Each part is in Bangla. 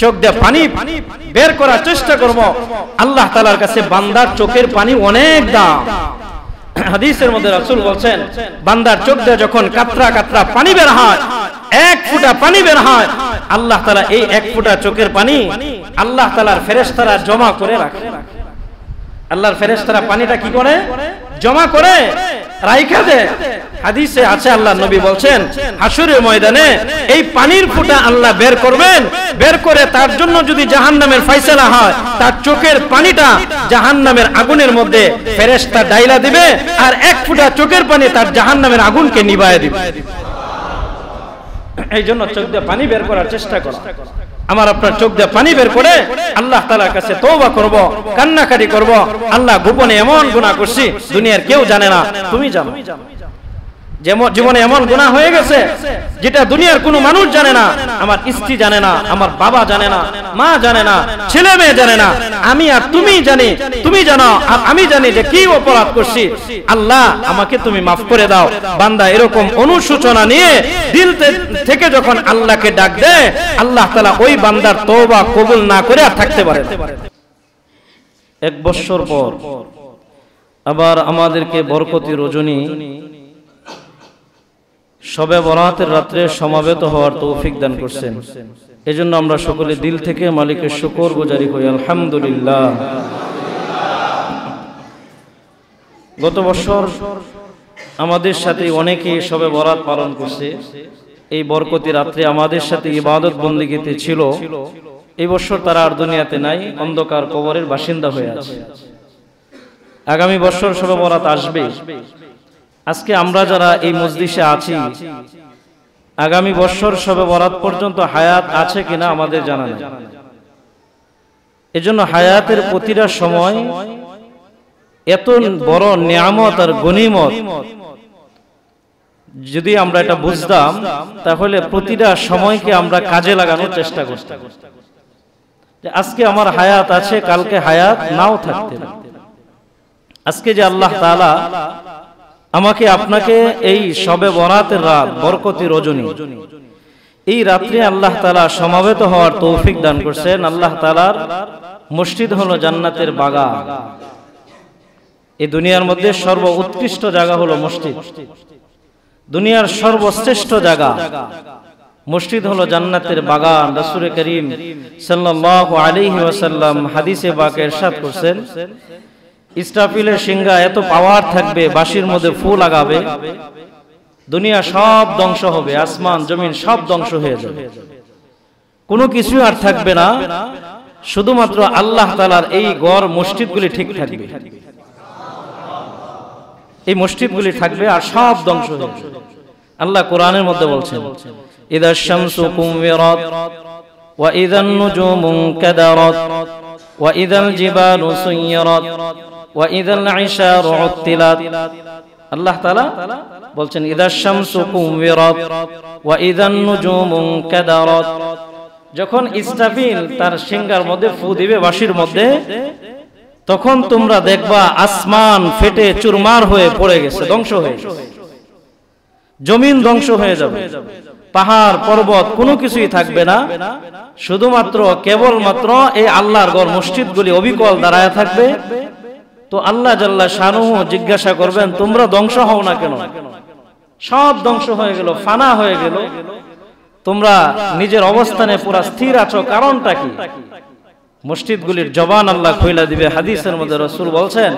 চোখ দিয়ে পানি বের করার চেষ্টা করব। আল্লাহ তাআলার কাছে বান্দার চোখের পানি অনেক দাম। হাদিসের মধ্যে রাসূল বলেন, বান্দার চোখ দিয়ে যখন কাতরা কাতরা পানি বের হয়, এক ফোঁটা পানি বের হয়, আল্লাহ তাআলা এই এক ফোঁটা চোখের পানি আল্লাহ তাআলার ফেরেশতারা জমা করে রাখে। আল্লাহর ফেরেশতারা পানিটা কি করে? জমা করে রাইখা দেয়। হাদিসে আছে আল্লাহর নবী বলেন, হাসরের ময়দানে এই পানির ফোঁটা আল্লাহ বের করবেন, বের করে তার জন্য যদি জাহান্নামের ফয়সালা হয়, তার চোখের পানিটা জাহান্নামের আগুনের মধ্যে ফেরেশতা ডাইলা দিবে, আর এক ফোঁটা চোখের পানি তার জাহান্নামের আগুনকে নিভায়ে দিবে। এই জন্য চোখ দিয়ে পানি বের করার চেষ্টা করো। আমার আপনার চোখ দিয়ে পানি বের করে আল্লাহ তাআলার কাছে তওবা করব, কান্নাকাটি করব। আল্লাহ, গোপনে এমন গুনাহ করছি দুনিয়ার কেউ জানে না, তুমি জানো। জীবনে এমন গুনাহ হয়ে গেছে যেটা দুনিয়ার কোনো মানুষ জানে না, আমার স্ত্রী জানে না, আমার বাবা জানে না, মা জানে না, ছেলে মেয়ে জানে না, আমি আর তুমি জানি, তুমি জানো আর আমি জানি যে কি অপরাধ করছি। আল্লাহ, আমাকে তুমি মাফ করে দাও। বান্দা এরকম অনুশোচনা নিয়ে দিল থেকে যখন আল্লাহকে ডাক দেয়, আল্লাহ তাআলা ওই বান্দার তওবা কবুল না করে আর থাকতে পারে না। এক বছর পর আবার আমাদেরকে বরকতি রজনী শবে বরাতের রাত্রে সমাবেত হওয়ার তৌফিক দান করছেন। এজন্য আমরা সকলে দিল থেকে মালিকের শুকর গুজারি করি, আলহামদুলিল্লাহ। গত বছর আমাদের সাথে অনেকে শবে বরাত পালন করছে, এই বরকতি রাত্রে আমাদের সাথে ইবাদত বন্দেগীতে ছিল। এই বছর তারা আর দুনিয়াতে নাই, অন্ধকার কবরের বাসিন্দা হয়ে আছে। আগামী বছর শবে বরাত আসবে। আজকে আমরা যারা এই মজলিসে আছি, আগামী বছর শবে বরাত পর্যন্ত হায়াত আছে কিনা আমাদের জানা নেই। এজন্য হায়াতের প্রতিটা সময় এত বড় নিয়ামত আর গনিমত, যদি আমরা এটা বুঝতাম তাহলে প্রতিটা সময়কে আমরা কাজে লাগানোর চেষ্টা করতাম। যে আজকে আমার হায়াত আছে, কালকে হায়াত নাও থাকতে পারে। আজকে যে আল্লাহ তাআলা আমাকে আপনাকে এই শবে বরাতের রাত, বরকতি রজনী, এই রাত্রে আল্লাহ তাআলা সমাবেত হওয়ার তৌফিক দান করছেন। আল্লাহ তাআলার মসজিদ হলো জান্নাতের বাগান। এই দুনিয়ার মধ্যে সর্ব উৎকৃষ্ট জায়গা হলো মসজিদ। দুনিয়ার সর্বশ্রেষ্ঠ জায়গা মসজিদ হলো জান্নাতের বাগান। রাসূল করিম সাল্লাল্লাহু আলাইহি ওয়াসাল্লাম হাদিসে পাকে ইরশাদ করেছেন, ইসরাফিলের সিংহা এত পাওয়ার থাকবে, বাঁশির মধ্যে ফু লাগাবে, দুনিয়া সব ধ্বংস হবে, আসমান জমিন সব ধ্বংস হয়ে যাবে, কোনো কিছু আর থাকবে না, শুধুমাত্র আল্লাহ তাআলার এই ঘর মসজিদগুলি ঠিক থাকবে। এই মসজিদগুলি থাকবে আর সব ধ্বংস হয়ে যাবে। আল্লাহ কোরআনের মধ্যে বলছেন, ইদা শামসু কুমবিরাত ওয়া ইদান নুজুমু কাদারাত ওয়া ইদাল জিবালু সুয়িরাত ওয়া ইদাল ইশারু উত্তিলাত। আল্লাহ তাআলা বলছেন, ইদা শামসু কুমবিরাত ওয়া ইদান নুজুমু কাদারাত। যখন ইসরাফিল তার সিংহার মধ্যে ফু দিবে বাঁশির মধ্যে, তখন তোমরা দেখবা আসমান ফেটে চুরমার হয়ে পড়ে গেছে, ধ্বংস হয়ে গেছে, জমিন ধ্বংস হয়ে যাবে, পাহাড় পর্বত কোনো কিছুই থাকবে না, শুধুমাত্র কেবলমাত্র এই আল্লাহর ঘর মসজিদগুলি অবিকল দাঁড়ায় থাকবে। তো আল্লাহ জাল্লা শানুহু জিজ্ঞাসা করবেন, তোমরা ধ্বংস হও না কেন? সব ধ্বংস হয়ে গেল, ফানা হয়ে গেল, তোমরা নিজের অবস্থানে পুরা স্থির আছো, কারণটা কি? মসজিদগুলির জবান আল্লাহ খুলে দিবে। হাদিসের মধ্যে রাসূল বলছেন,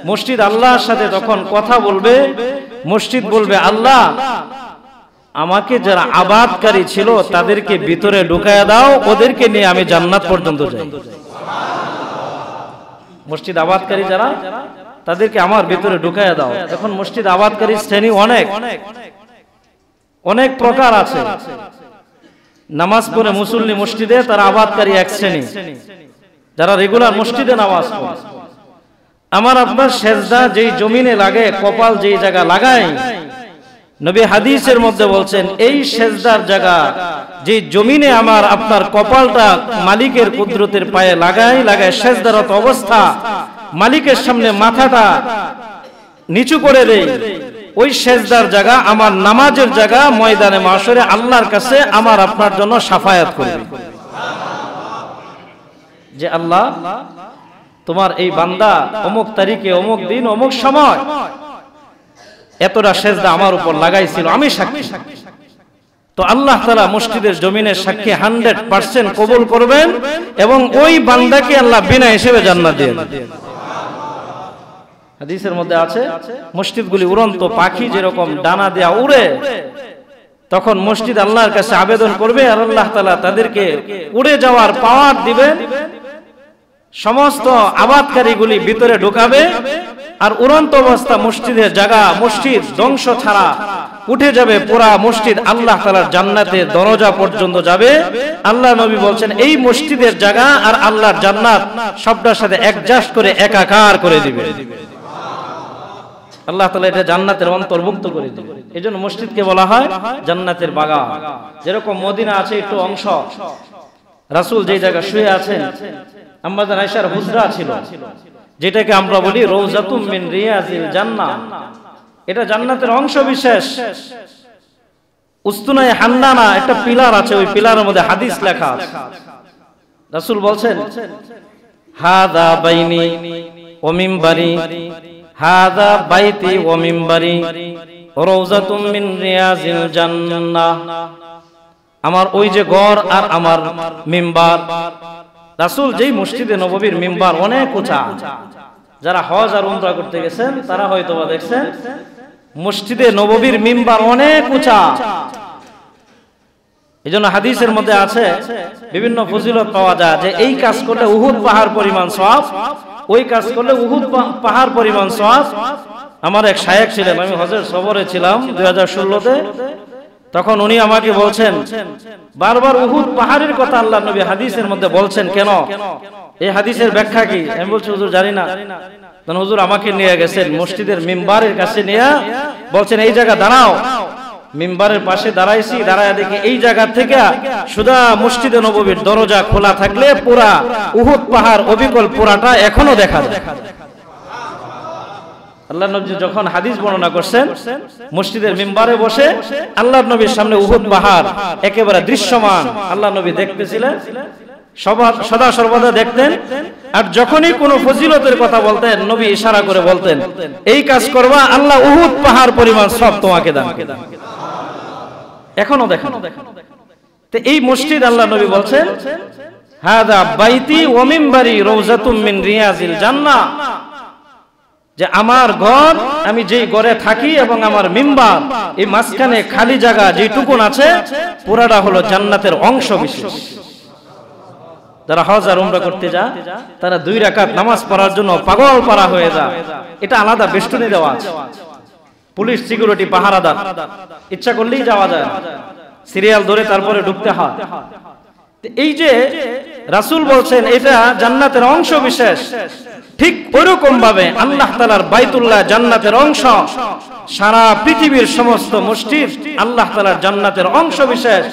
মসজিদ আল্লাহর সাথে তখন কথা বলবে, মসজিদ বলবে, আল্লাহ আমাকে যারা আবাদকারী ছিল তাদেরকে ভিতরে ঢুকায়া দাও, ওদেরকে নিয়ে আমি জান্নাত পর্যন্ত যাই। মসজিদ আবাদকারী যারা, তাদেরকে আমার ভিতরে ঢুকায়া দাও। এখন মসজিদ আবাদকারী শ্রেণী অনেক অনেক প্রকার আছে। নামাজ পড়ে মুসল্লি মসজিদে, তারা আবাদকারী এক শ্রেণী, যারা রেগুলার মসজিদে নামাজ পড়ে। আমার আপনার সেজদা যেই জমিনে লাগে, কপাল যেই জায়গা লাগায়, নবী হাদিসের মধ্যে বলছেন, এই সেজদার জায়গা যে জমিনে আমার আপনার কপালটা মালিকের কুদরতের পায়ে লাগায় সেজদারত অবস্থা, মালিকের সামনে মাথাটা নিচু করে দেই, ওই সেজদার জায়গা আমার নামাজের জায়গা। ময়দানে মাশরে আল্লাহর কাছে আমার আপনার জন্য শাফায়াত করবে। যে আল্লাহ তোমার এই বান্দা অমুক তারিখে অমুক দিন অমুক সময় এতটা সেজদা আমার উপর লাগাইছিল, আমি সাক্ষী। তো আল্লাহ তাআলা মসজিদের জমিনের সাক্ষী 100% কবুল করবেন এবং ওই বান্দাকে আল্লাহ বিনা হিসেবে জান্নাত দিয়ে দেন। হাদিসের মধ্যে আছে মসজিদগুলি উড়ন্ত পাখি যেরকম ডানা দেয়া উড়ে, তখন মসজিদ আল্লাহর কাছে আবেদন করবে আর আল্লাহ তাআলা তাদেরকে উড়ে যাওয়ার পাওয়ার দিবেন, সমস্ত আবাদকারীগুলি ভিতরে ঢুকাবে আর উড়ন্ত অবস্থা মসজিদের জায়গা, মসজিদ ধ্বংস ছাড়া উঠে যাবে পুরা মসজিদ, আল্লাহ তাআলার জান্নাতের দরজা পর্যন্ত যাবে। আল্লাহ নবী বলছেন এই মসজিদের জায়গা আর আল্লাহর জান্নাত সবটার সাথে অ্যাডজাস্ট করে একাকার করে দিবে। আল্লাহ তাআলা এটা জান্নাতের অন্তর্ভুক্ত করে দিবে। এজন্য মসজিদকে বলা হয় জান্নাতের বাগান। যেরকম মদিনা আছে একটু অংশ, রাসূল যেই জায়গা শুয়ে আছেন আম্মা জান আয়েশার হুজরা ছিল, যেটাকে আমরা বলি রওজাতুম মিন রিয়াজিল জান্নাহ, এটা জান্নাতের অংশ বিশেষ। উস্তুনায়ে হান্নানা একটা পিলার আছে, ওই পিলারের মধ্যে হাদিস লেখা আছে। রাসূল বলছেন হাদা বাইনি ওয়া মিম্বারি, হাদা বাইতি ওয়া মিম্বারি রওজাতুম মিন রিয়াজিল জান্নাহ। আমার ওই যে ঘর আর আমার মিম্বার। রাসূল যেই মসজিদে নববীর মিম্বার অনেক উঁচা, যারা হজ আর উমরা করতে গেছেন তারা হয়তোবা দেখছেন মসজিদে নববীর মিম্বার অনেক উঁচা। এজন্য হাদিসের মধ্যে আছে বিভিন্ন ফজিলত পাওয়া যায় যে এই কাজ করলে উহুদ পাহাড় পরিমাণ সওয়াব, ওই কাজ করলে উহুদ পাহাড় পরিমাণ সওয়াব। আমার এক শায়েখ ছিলেন, আমি হজের সফরে ছিলাম 2016-তে, তখন উনি আমাকে বলছেন বারবার উহুদ পাহাড়ের কথা আল্লাহ নবী হাদিসের মধ্যে বলছেন কেন, এই হাদিসের ব্যাখ্যা কি? আমি বলছি হুজুর জানি না। তখন হুজুর আমাকে নিয়ে গেছেন মসজিদের মিম্বারের কাছে, নিয়ে বলছেন এই জায়গা দাঁড়াও। মিম্বারের পাশে দাঁড়াইছি, দাঁড়ায় দেখি এই জায়গা থেকে সুদা মসজিদে নববীর দরজা খোলা থাকলে পুরা উহুদ পাহাড় অবিকল পুরাটা এখনো দেখা যায়। আল্লাহ নবী যখন হাদিস বর্ণনা করছেন মসজিদের মিম্বারে বসে আল্লাহর নবীর সামনে উহুদ পাহাড় একেবারে দৃশ্যমান আল্লাহ নবী দেখতেছিলেন, সদা সর্বদা দেখতেন। আর যখনই কোনো ফজিলতের কথা বলতেন নবী ইশারা করে বলতেন এই কাজ করবা, আল্লাহ উহুদ পাহাড় পরিমাণ সব তোমাকে দান করবে। এখনো দেখেন। তো এই মসজিদ আল্লাহ নবী বলছেন হাদা বাইতি ওয়া মিম্বারি রওজাতুম মিন রিয়াজিল জান্নাহ, যে আমার ঘর, আমি যেই ঘরে থাকি এবং আমার মিম্বার, এই মাঝখানে খালি জায়গা যেটুকুন আছে পুরাটা হলো জান্নাতের অংশ বিশেষ। যারা হজ আর উমরা করতে যায় তারা 2 রাকাত নামাজ পড়ার জন্য পাগল পারা হয়ে যায়। এটা আলাদা বেষ্টনী দেওয়া আছে, পুলিশ সিকিউরিটি পাহারাদার, ইচ্ছা করলেই যাওয়া যায়, সিরিয়াল ধরে তারপরে ঢুকতে হয়। এই যে রাসূল বলছেন এটা জান্নাতের অংশ বিশেষ, ঠিক ওরকম ভাবে আল্লাহ তাআলার বাইতুল্লাহ জান্নাতের অংশ। সারা পৃথিবীর সমস্ত মসজিদ আল্লাহ তাআলার জান্নাতের অংশ বিশেষ।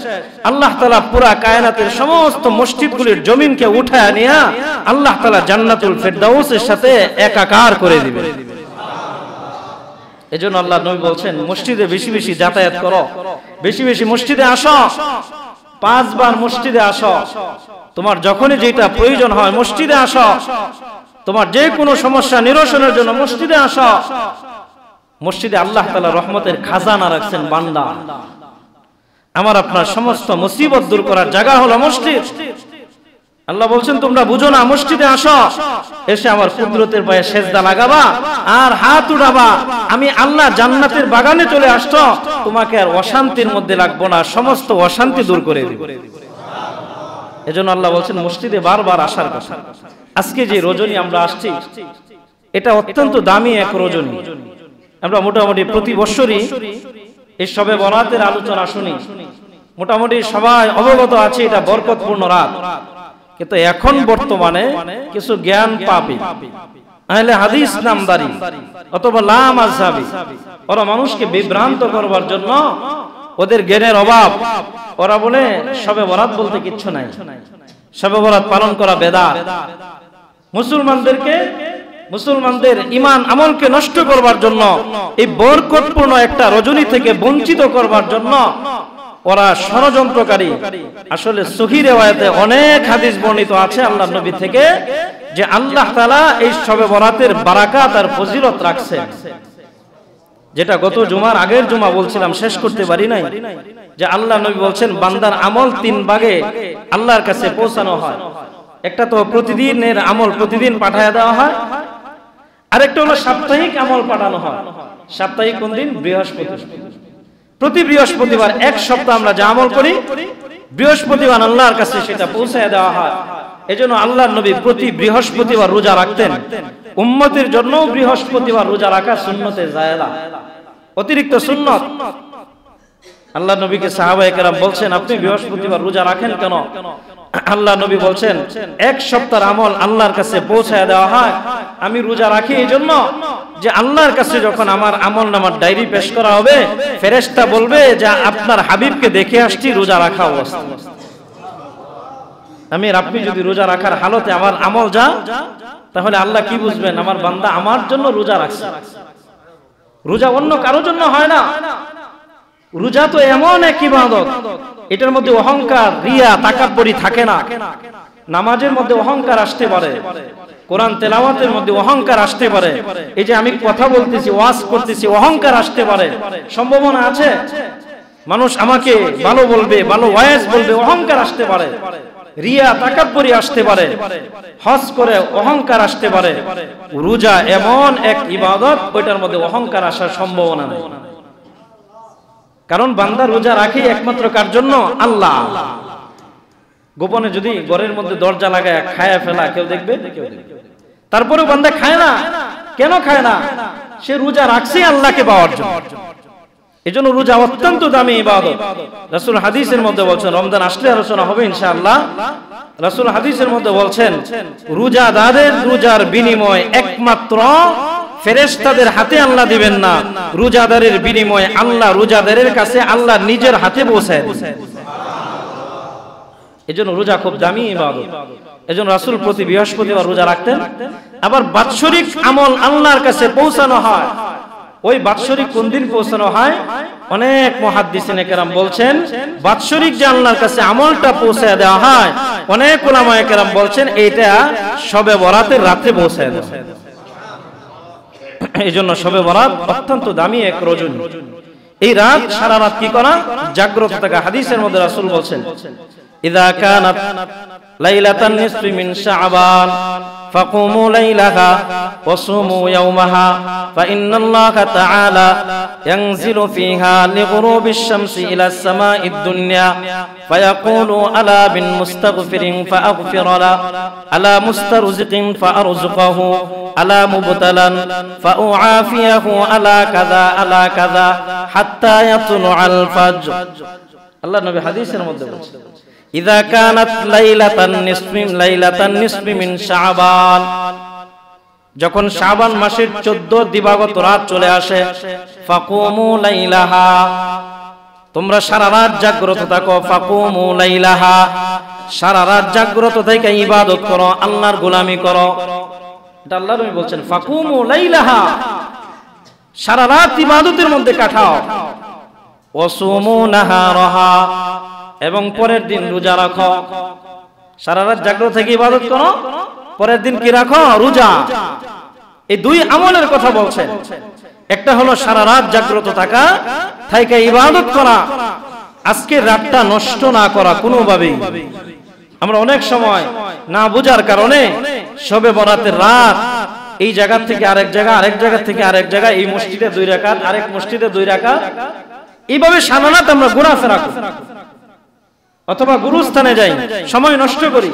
আল্লাহ তাআলা পুরা কায়নাতের সমস্ত মসজিদগুলির জমিনকে উঠায় নিয়ে আল্লাহ তাআলা জান্নাতুল ফেরদাউসের সাথে একাকার করে দিবে। এজন্য আল্লাহ নবী বলছেন মসজিদে বেশি বেশি যাতায়াত করো, বেশি বেশি মসজিদে আসো, 5 বার মসজিদে আসো। তোমার যখনই যেটা প্রয়োজন হয় মসজিদে আসো, তোমার যে কোনো সমস্যা নিরসনের জন্য মসজিদে আসো। মসজিদে আল্লাহ তাআলা রহমতের খাজানা রাখছেন বান্দা। আমার আপনার সমস্ত মুসিবত দূর করার জায়গা হলো মসজিদ। আল্লাহ বলছেন তোমরা বুঝো না, মসজিদে আসো, এসে আমার কুদরতের পায়ে সেজদা লাগাবা আর হাত উঠাবা। আমি আল্লাহ জান্নাতের বাগানে চলে আসছো, তোমাকে আর অশান্তির মধ্যে রাখবো না, সমস্ত অশান্তি দূর করে দিব। এজন্য আল্লাহ বলছেন মসজিদে বারবার আসার কথা। আজকে যে রজনী আমরা আসছি এটা অত্যন্ত দামি এক রজনী। আমরা মোটামুটি প্রতি বছরই এই শবে বরাতের আলোচনা শুনি, মোটামুটি সবাই অবগত আছে এটা বরকতপূর্ণ রাত। কিন্তু এখন বর্তমানে কিছু জ্ঞান পাপী আহলে হাদিস নামদারি অথবা লা মাযহাবী, ওরা মানুষকে বিভ্রান্ত করবার জন্য, ওদের জ্ঞানের অভাব, ওরা বলে শবে বরাত বলতে কিচ্ছু নাই, শবে বরাত পালন করা বেদাত। মুসলমানদের ঈমান আমলকে নষ্ট করবার জন্য, এই বরকতপূর্ণ একটা রজনী থেকে বঞ্চিত করবার জন্য ওরা ষড়যন্ত্রকারী। আসলে সহিহ রিওয়ায়াতে অনেক হাদিস বর্ণিত আছে আল্লাহর নবী থেকে যে আল্লাহ তাআলা এই শবে বরাতের বারাকাত আর ফজিলত রাখছেন, যেটা গত জুমার আগের জুমা বলছিলাম, শেষ করতে পারি নাই, যে আল্লাহ নবী বলছেন বান্দার আমল 3 ভাগে আল্লাহর কাছে পৌঁছানো হয়। একটা তো প্রতিদিনের আমল প্রতিদিন পাঠায় দেওয়া হয়, আরেকটা হলো সাপ্তাহিক আমল পাঠানো হয়। সাপ্তাহিক কোন দিন? বৃহস্পতিবার। প্রতি বৃহস্পতিবার এক সপ্তাহ আমরা যা আমল করি বৃহস্পতিবার আল্লাহর কাছে সেটা পৌঁছায় দেওয়া হয়। এজন্য আল্লাহর নবী প্রতি বৃহস্পতিবার রোজা রাখতেন। উম্মতের জন্য বৃহস্পতিবার রোজা রাখা সুন্নতে জায়েদা, অতিরিক্ত সুন্নত। আল্লাহর নবীকে সাহাবায়ে কেরাম বলছেন আপনি বৃহস্পতিবার রোজা রাখেন কেন? আল্লাহর নবী বলছেন এক সপ্তাহের আমল আল্লাহর কাছে পৌঁছায় দেওয়া হয়। আমি রোজা রাখি এই জন্য যে আল্লাহর কাছে যখন আমার আমলনামার ডায়েরি পেশ করা হবে ফেরেশতা বলবে যে আপনার হাবিবকে দেখে আসছি রোজা রাখা অবস্থা। আমি আর আপনি যদি রোজা রাখার হালতে আমার আমল যা, তাহলে আল্লাহ কি বুঝবেন? আমার বান্দা আমার জন্য রোজা রাখছে। রোজা অন্য কারোর জন্য হয় না। রোজা তো এমন এক ইবাদত, এটার মধ্যে অহংকার, রিয়া, তাকাব্বুরি থাকে না। নামাজের মধ্যে অহংকার আসতে পারে, কোরআন তেলাওয়াতের মধ্যে অহংকার আসতে পারে, এই যে আমি কথা বলতেছি, ওয়াজ করতেছি, অহংকার আসতে পারে, সম্ভাবনা আছে। মানুষ আমাকে ভালো বলবে, ভালো ওয়াজ বলবে, অহংকার আসতে পারে। রিয়া, তাকাব্বুরি আসতে পারে, হজ করে অহংকার আসতে পারে। রোজা এমন এক ইবাদত, ওইটার মধ্যে অহংকার আসার সম্ভাবনা নেই। কারণ বান্দা রোজা রাখে একমাত্র কার জন্য? আল্লাহ। গোপনে যদি ঘরের মধ্যে দরজা লাগায় খায়া ফেলা, কেউ দেখবে? তারপরেও বান্দা খায় না। কেন খায় না? সে রোজা রাখছে আল্লাহকে পাওয়ার জন্য। এজন্য রোজা অত্যন্ত দামি ইবাদত। রাসূল হাদিসের মধ্যে বলছেন, রমজান আসলে আলোচনা হবে ইনশাআল্লাহ। রাসূল হাদিসের মধ্যে বলছেন রোজাদারের রোজার বিনিময় একমাত্র ফেরেশতাদের হাতে আল্লাহ দিবেন না, রোজাদারের বিনিময় আল্লাহ রোজাদারের কাছে আল্লাহ নিজের হাতে পৌঁছায় দেন। এজন্য রোজা খুব দামি ইবাদত। এজন্য রাসূল প্রতি বৃহস্পতিবার রোজা রাখতেন। আবার বাৎসরিক আমল আল্লাহর কাছে পৌঁছানো হয়। ওই বাৎসরিক কোন দিন পৌঁছানো হয়? অনেক মুহাদ্দিসিনে কেরাম বলছেন বাৎসরিক যে আল্লাহর কাছে আমলটা পৌঁছায় দেওয়া হয়, অনেক উলামায়ে কেরাম বলছেন এইটা শবে বরাতের রাতে পৌঁছায় দেওয়া হয়। এই জন্য শবে বরাত অত্যন্ত দামি এক রজনী। এই রাত সারা রাত কি করা? জাগ্রত থাকা। হাদিসের মধ্যে রাসূল বলছেন ইযা কানাত লাইলাতান নিসফি মিন শাবান ফাকুমু লাইলাহা ওয়া সুমু ইয়াওমাহা ফাইন্নাল্লাহা তাআলা ইয়ানজিলু ফিহা লিগুরুবিশ শামসি ইলাস সামাঈদ দুনিয়া ফায়াকুলু আলা বিন মুস্তাগফিরিন ফাআগফির লা আলা মুস্তারজিকিন ফাআরযুকাহু আলা মুবতালান ফাউআফিয়াহু আলা কাযা আলা কাযা হাত্তা ইয়াতলুআল ফাজর। আল্লাহর নবী হাদিসের মধ্যে বলেছেন ইযা কানাত লাইলাতান নিসফি মিন শাবান, যখন শাবান মাসের 14 দিবাগত রাত চলে আসে, ফাকুমু লাইলাহা, তোমরা সারা রাত জাগ্রত থাকো। ফাকুমু লাইলাহা, সারা রাত জাগ্রত থেকে ইবাদত করো, আল্লাহর গোলামি করো। এটা আল্লাহর নবী বলছেন ফাকুমু লাইলাহা, সারা রাত ইবাদতের মধ্যে কাটাও। ওয়াসুমু নাহারাহা, এবং পরের দিন রোজা রাখো। সারা রাত জাগ্রত থেকে ইবাদত করো, পরের দিন কি রাখো? রোজা। এই দুই আমলের কথা বলছেন। একটা হলো সারা রাত জাগ্রত থাকা, থেকে ইবাদত করা, আজকের রাতটা নষ্ট না করা কোনোভাবেই। আমরা অনেক সময় না বোঝার কারণে শবে বরাতের রাত এই জায়গা থেকে আরেক জায়গা, আরেক জায়গা থেকে আরেক জায়গা, এই মসজিদে 2 রাকাত, আরেক মসজিদে 2 রাকাত, এইভাবে সারা রাত আমরা ঘোরাফেরা করি অথবা গুরুস্থানে যাই, সময় নষ্ট করি।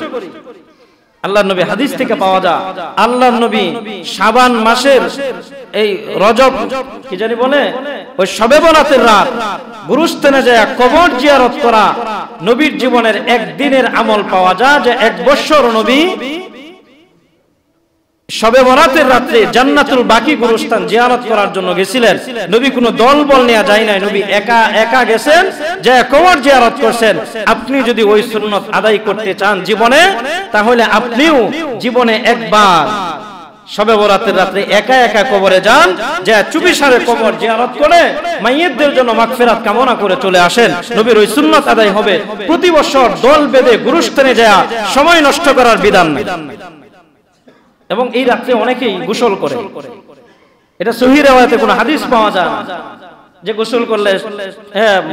আল্লাহর নবী হাদিস থেকে পাওয়া যায়, আল্লাহর নবী শাবান মাসের এই রজব কি জানি বলে, ওই শবে বরাতের রাত গুরুস্থানে যায় কবর জিয়ারত করা নবীর জীবনের একদিনের আমল পাওয়া যায়, যে 1 বছর নবী শবে বরাতের রাতে জান্নাতুল বাকি গুরুস্থান জিয়ারত করার জন্য গেছিলেন। নবী কোনো দল বল নিয়ে যায় নাই, নবী একা একা গেছেন, যে কবর জিয়ারত করছেন। আপনি যদি ওই সুন্নাত আদায় করতে চান জীবনে, তাহলে আপনিও জীবনে একবার শবে বরাতের রাতে একা একা কবরে যান, যে চুপিসারে কবর জিয়ারত করে মাইয়িতদের জন্য মাগফিরাত কামনা করে চলে আসেন। নবীর ওই সুন্নাত আদায় হবে। প্রতি বছর দল বেঁধে গুরুস্থানে যায় সময় নষ্ট করার বিধান নেই। এবং এই রাতে অনেকেই গোসল করে, এটা সহিহ riwayate কোনো হাদিস পাওয়া যায় না যে গোসল করলে